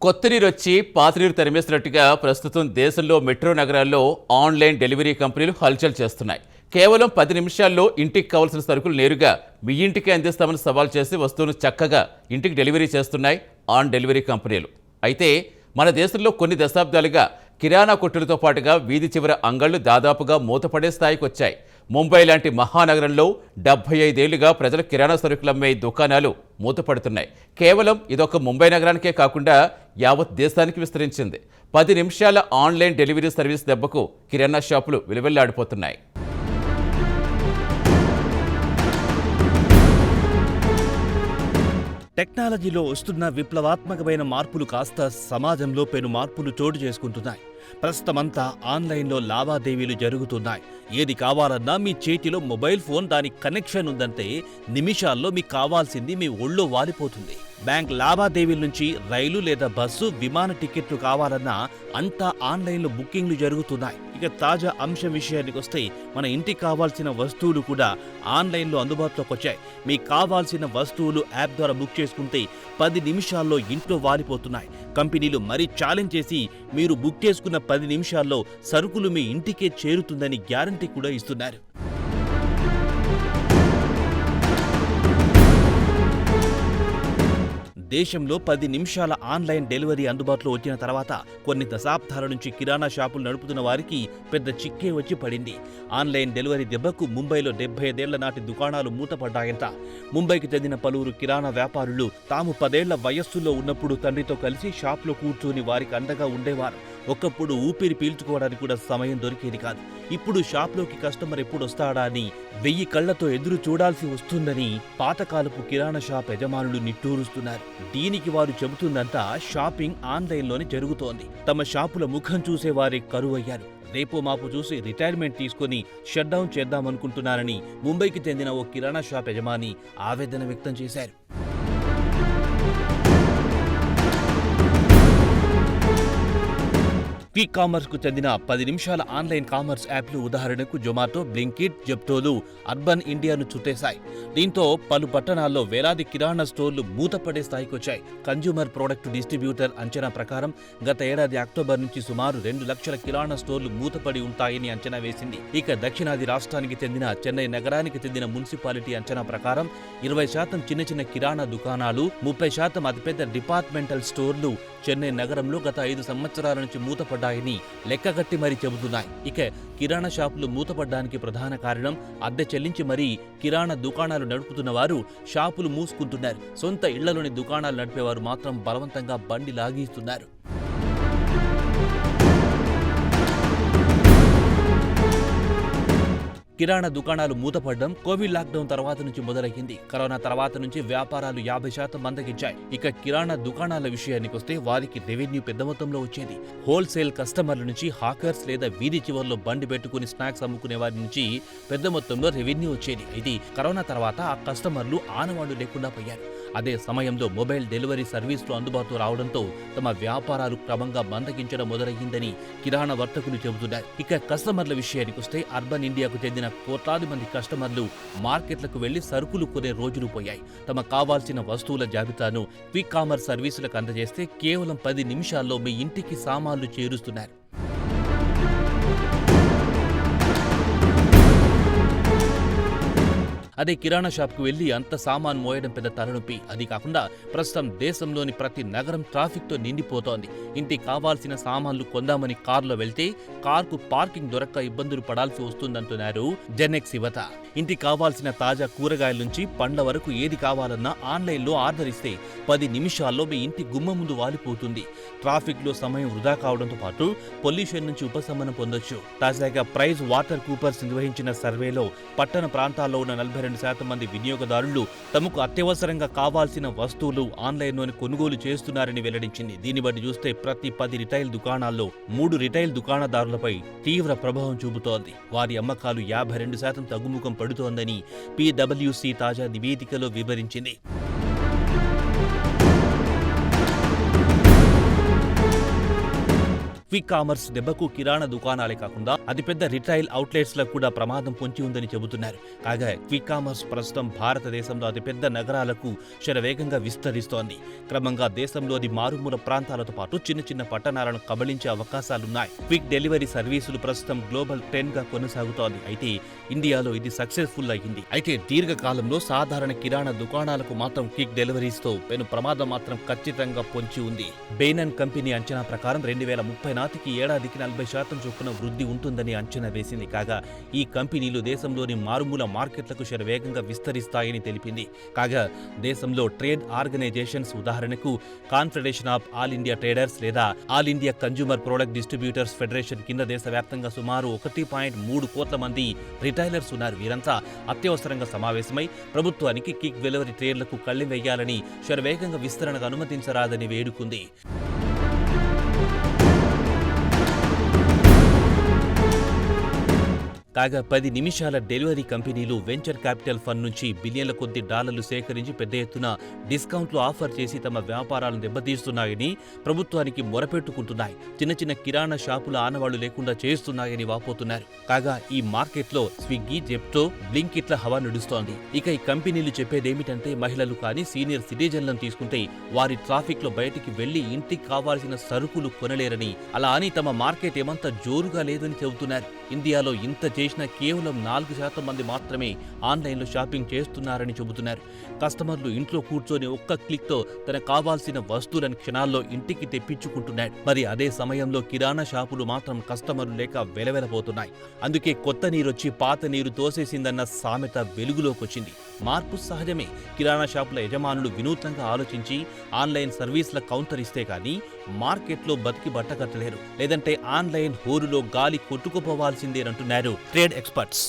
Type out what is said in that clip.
కొత్త నీరు వచ్చి పాత నీరు తరిమేసినట్టుగా ప్రస్తుతం దేశంలో మెట్రో నగరాల్లో ఆన్లైన్ డెలివరీ కంపెనీలు హల్చల్ చేస్తున్నాయి. కేవలం 10 నిమిషాల్లో ఇంటికి కావాల్సిన సరుకులు నేరుగా మీ ఇంటికి అందిస్తామని సవాల్ చేసి వస్తువును చక్కగా ఇంటికి డెలివరీ చేస్తున్నాయి ఆన్ డెలివరీ కంపెనీలు. అయితే మన దేశంలో కొన్ని దశాబ్దాలుగా కిరాణా కొట్టులతో పాటుగా వీధి చివర అంగళ్లు దాదాపుగా మూతపడే స్థాయికి వచ్చాయి. ముంబై లాంటి మహానగరంలో 75 ఏళ్లుగా ప్రజలు కిరాణా సరుకులు అమ్మే దుకాణాలు మూతపడుతున్నాయి. కేవలం ఇదొక ముంబై నగరానికే కాకుండా యావత్ దేశానికి విస్తరించింది. 10 నిమిషాల ఆన్లైన్ డెలివరీ సర్వీస్ దెబ్బకు కిరాణా షాపులు విలువెల్లాడిపోతున్నాయి. టెక్నాలజీలో వస్తున్న విప్లవాత్మకమైన మార్పులు కాస్త సమాజంలో పెను మార్పులు చోటు చేసుకుంటున్నాయి. ప్రస్తుతమంతా ఆన్లైన్లో లావాదేవీలు జరుగుతున్నాయి. ఏది కావాలన్నా మీ చేతిలో మొబైల్ ఫోన్, దానికి కనెక్షన్ ఉందంటే నిమిషాల్లో మీకు కావాల్సింది మీ ఒళ్ళో వాలిపోతుంది. బ్యాంక్ లావాదేవీల నుంచి రైలు లేదా బస్సు, విమాన టికెట్లు కావాలన్నా అంతా ఆన్లైన్లో బుకింగ్లు జరుగుతున్నాయి. ఇక తాజా అంశం విషయానికి వస్తే మన ఇంటికి కావాల్సిన వస్తువులు కూడా ఆన్లైన్లో అందుబాటులోకి వచ్చాయి. మీకు కావాల్సిన వస్తువులు యాప్ ద్వారా బుక్ చేసుకుంటే 10 నిమిషాల్లో ఇంట్లో వాలిపోతున్నాయి. కంపెనీలు మరీ ఛాలెంజ్ చేసి మీరు బుక్ చేసుకున్న 10 నిమిషాల్లో సరుకులు మీ ఇంటికే చేరుతుందని గ్యారంటీ కూడా ఇస్తున్నారు. దేశంలో 10 నిమిషాల ఆన్లైన్ డెలివరీ అందుబాటులో వచ్చిన తర్వాత కొన్ని దశాబ్దాల నుంచి కిరాణా షాపులు నడుపుతున్న వారికి పెద్ద చిక్కే వచ్చి పడింది. ఆన్లైన్ డెలివరీ దెబ్బకు ముంబైలో 75 ఏళ్ల నాటి దుకాణాలు మూతపడ్డాయంట. ముంబైకి చెందిన పలువురు కిరాణా వ్యాపారులు తాము 10 ఏళ్ల వయస్సులో ఉన్నప్పుడు తండ్రితో కలిసి షాప్లో కూర్చొని వారికి అండగా ఉండేవారు. ఒకప్పుడు ఊపిరి పీల్చుకోవడానికి కూడా సమయం దొరికేది కాదు. ఇప్పుడు షాప్లోకి కస్టమర్ ఎప్పుడు వస్తాడా అని 1000 కళ్లతో ఎదురు చూడాల్సి వస్తుందని పాతకాలపు కిరాణా షాప్ యజమానులు నిట్టూరుస్తున్నారు. దీనికి వారు చెబుతుందంతా షాపింగ్ ఆన్లైన్లోనే జరుగుతోంది. తమ షాపుల ముఖం చూసేవారే కరువయ్యారు. రేపో మాపు చూసి రిటైర్మెంట్ తీసుకుని షట్ డౌన్ చేద్దామనుకుంటున్నారని ముంబైకి చెందిన ఓ కిరాణా షాప్ యజమాని ఆవేదన వ్యక్తం చేశారు. క్విక్ కామర్స్ కు చెందిన 10 నిమిషాల ఆన్లైన్ కామర్స్ యాప్లు ఉదాహరణకు జొమాటో, బ్లింకిట్, జెప్టోలు అర్బన్ ఇండియాను చుట్టేశాయి. దీంతో పలు పట్టణాల్లో వేలాది కిరాణా స్టోర్లు మూతపడే స్థాయికి వచ్చాయి. కన్జ్యూమర్ ప్రొడక్ట్ డిస్ట్రిబ్యూటర్ అంచనా ప్రకారం గత ఏడాది అక్టోబర్ నుంచి సుమారు 2 లక్షల కిరాణా స్టోర్లు మూతపడి ఉంటాయని అంచనా వేసింది. ఇక దక్షిణాది రాష్ట్రానికి చెందిన చెన్నై నగరానికి చెందిన మున్సిపాలిటీ అంచనా ప్రకారం 20% చిన్న చిన్న కిరాణా దుకాణాలు, 30% అతిపెద్ద డిపార్ట్మెంటల్ స్టోర్లు చెన్నై నగరంలో గత 5 సంవత్సరాల నుంచి మూతపడ్డాయని లెక్కగట్టి మరీ చెబుతున్నాయి. ఇక కిరాణా షాపులు మూతపడ్డానికి ప్రధాన కారణం అద్దె చెల్లించి మరీ కిరాణా దుకాణాలు నడుపుతున్న వారు షాపులు మూసుకుంటున్నారు. సొంత ఇళ్లలోని దుకాణాలు నడిపేవారు మాత్రం బలవంతంగా బండి లాగిస్తున్నారు. కిరాణా దుకాణాలు మూతపడ్డం కోవిడ్ లాక్డౌన్ తర్వాత నుంచి మొదలయ్యింది. కరోనా తర్వాత నుంచి వ్యాపారాలు 50% మందగించాయి. ఇక కిరాణా దుకాణాల విషయానికి వస్తే వారికి రెవెన్యూ పెద్ద మొత్తంలో వచ్చేది. హోల్సేల్ కస్టమర్ల నుంచి హాకర్స్ లేదా వీధి చివర్లో బండి పెట్టుకుని స్నాక్స్ అమ్ముకునే వారి నుంచి పెద్ద మొత్తంలో రెవెన్యూ వచ్చేది. ఇది కరోనా తర్వాత ఆ కస్టమర్లు ఆనవాళ్లు లేకుండా పోయారు. అదే సమయంలో మొబైల్ డెలివరీ సర్వీసులు అందుబాటులో రావడంతో తమ వ్యాపారాలు క్రమంగా మందగించడం మొదలయ్యిందని కిరాణా వర్తకులు చెబుతున్నారు. ఇక కస్టమర్ల విషయానికి వస్తే అర్బన్ ఇండియాకు చెందిన కోట్లాది మంది కస్టమర్లు మార్కెట్లకు వెళ్లి సరుకులు కొనే రోజులు పోయాయి. తమ కావాల్సిన వస్తువుల జాబితాను క్విక్ కామర్స్ సర్వీసులకు అందజేస్తే కేవలం 10 నిమిషాల్లో మీ ఇంటికి సామాన్లు చేరుస్తున్నారు. అదే కిరాణా షాప్కు వెళ్లి అంత సామాన్ మోయడం పెద్ద తలనొప్పి. అది కాకుండా ప్రస్తుతం దేశంలోని ప్రతి నగరం ట్రాఫిక్తో నిండిపోతోంది. ఇంటికి కావాల్సిన సామాన్లు కొందామని కారులో వెళ్తే కార్కు పార్కింగ్ దొరక్క ఇబ్బందులు పడాల్సి వస్తుందంటున్నారు జెన్ఎక్స్ యువత. ఇంటికి కావాల్సిన తాజా కూరగాయల నుంచి పండ్ల వరకు ఏది కావాలన్నా ఆన్లైన్లో ఆర్డర్ ఇస్తే 10 నిమిషాల్లో మీ ఇంటి గుమ్మ ముందు వాలిపోతుంది. ట్రాఫిక్లో సమయం వృధా కావడంతో పాటు పొల్యూషన్ నుంచి ఉపశమనం పొందొచ్చు. తాజాగా ప్రైజ్ వాటర్ కూపర్స్ నిర్వహించిన సర్వేలో పట్టణ ప్రాంతాల్లో ఉన్న 42% మంది వినియోగదారులు తమకు అత్యవసరంగా కావాల్సిన వస్తువులు ఆన్లైన్లోనే కొనుగోలు చేస్తున్నారని వెల్లడించింది. దీన్ని బట్టి చూస్తే ప్రతి 10 రిటైల్ దుకాణాల్లో 3 రిటైల్ దుకాణదారులపై తీవ్ర ప్రభావం చూపుతోంది. వారి అమ్మకాలు 52% తగ్గుముఖం పడుతోందని PwC తాజా నివేదికలో వివరించింది. క్విక్ కామర్స్ దెబ్బకు కిరాణా దుకాణాలే కాకుండా అతిపెద్ద రిటైల్ అవుట్లెట్స్ లకు కూడా ప్రమాదం పొంచి ఉందని చెబుతున్నారు. కాగా క్విక్ కామర్స్ ప్రస్తుతం భారతదేశంలో అతిపెద్ద నగరాలకు శరవేగంగా విస్తరిస్తోంది. క్రమంగా దేశంలోని మారుమూల ప్రాంతాలతో పాటు చిన్న చిన్న పట్టణాలను కబళించే అవకాశాలున్నాయి. క్విక్ డెలివరీ సర్వీసులు ప్రస్తుతం గ్లోబల్ ట్రెండ్ గా కొనసాగుతోంది. అయితే ఇండియాలో ఇది సక్సెస్ఫుల్ అయ్యింది. అయితే దీర్ఘకాలంలో సాధారణ కిరాణా దుకాణాలకు మాత్రం క్విక్ డెలివరీస్ తో పెను ప్రమాదం మాత్రం ఖచ్చితంగా పొంచి ఉంది. బెయినన్ కంపెనీ అంచనా ప్రకారం 2030 నాటికి ఏడాదికి 40% చొప్పున వృద్ధి ఉంటుందని అంచనా వేసింది. కాగా ఈ కంపెనీలు దేశంలోని మారుమూల మార్కెట్లకు శరవేగంగా విస్తరిస్తాయని తెలిపింది. కాగా దేశంలో ట్రేడ్ ఆర్గనైజేషన్స్ ఉదాహరణకు confederation of all India traders లేదా all India consumer product distributors federation కింద దేశవ్యాప్తంగా సుమారు 1.3 కోట్ల మంది రిటైలర్స్ ఉన్నారు. వీరంతా అత్యవసరంగా సమావేశమై ప్రభుత్వానికి క్విక్ డెలివరీ ట్రేడ్లకు కళ్లెం వేయాలని శరవేగంగా విస్తరణకు అనుమతించరాదని వేడుకుంది. కాగా 10 నిమిషాల డెలివరీ కంపెనీలు వెంచర్ క్యాపిటల్ ఫండ్ నుంచి బిలియన్ల కొద్ది డాలర్లు సేకరించి పెద్ద ఎత్తున డిస్కౌంట్లు ఆఫర్ చేసి తమ వ్యాపారాలను దెబ్బతీస్తున్నాయని ప్రభుత్వానికి మొరపెట్టుకుంటున్నాయి. చిన్న చిన్న కిరాణా షాపుల ఆనవాళ్లు లేకుండా చేస్తున్నాయని వాపోతున్నారు. కాగా ఈ మార్కెట్లో స్విగ్గీ, జెప్టో, బ్లింకిట్ల హవా నడుస్తోంది. ఇక ఈ కంపెనీలు చెప్పేదేమిటంటే మహిళలు కానీ సీనియర్ సిటిజన్లను తీసుకుంటే వారి ట్రాఫిక్ లో బయటికి వెళ్లి ఇంటికి కావాల్సిన సరుకులు కొనలేరని, అలా అని తమ మార్కెట్ ఏమంత జోరుగా లేదని చెబుతున్నారు. ఇండియాలో ఇంత చేసిన కేవలం 4% మంది మాత్రమే ఆన్లైన్లో షాపింగ్ చేస్తున్నారని చెబుతున్నారు. కస్టమర్లు ఇంట్లో కూర్చొని ఒక్క క్లిక్తో తనకు కావాల్సిన వస్తువులను క్షణాల్లో ఇంటికి తెప్పించుకుంటున్నాడు. మరి అదే సమయంలో కిరాణా షాపులు మాత్రం కస్టమర్లు లేక వెలవెలపోతున్నాయి. అందుకే కొత్త నీరొచ్చి పాత నీరు తోసేసిందన్న సామెత వెలుగులోకొచ్చింది. మార్పు సహజమే. కిరాణా షాపుల యజమానులు వినూత్నంగా ఆలోచించి ఆన్లైన్ సర్వీసుల కౌంటర్ ఇస్తే కానీ మార్కెట్లో బతికి బట్టకట్టలేరు. లేదంటే ఆన్లైన్ హోరులో గాలి కొట్టుకుపోవాల్సిందేనంటున్నారు ట్రేడ్ ఎక్స్పర్ట్స్.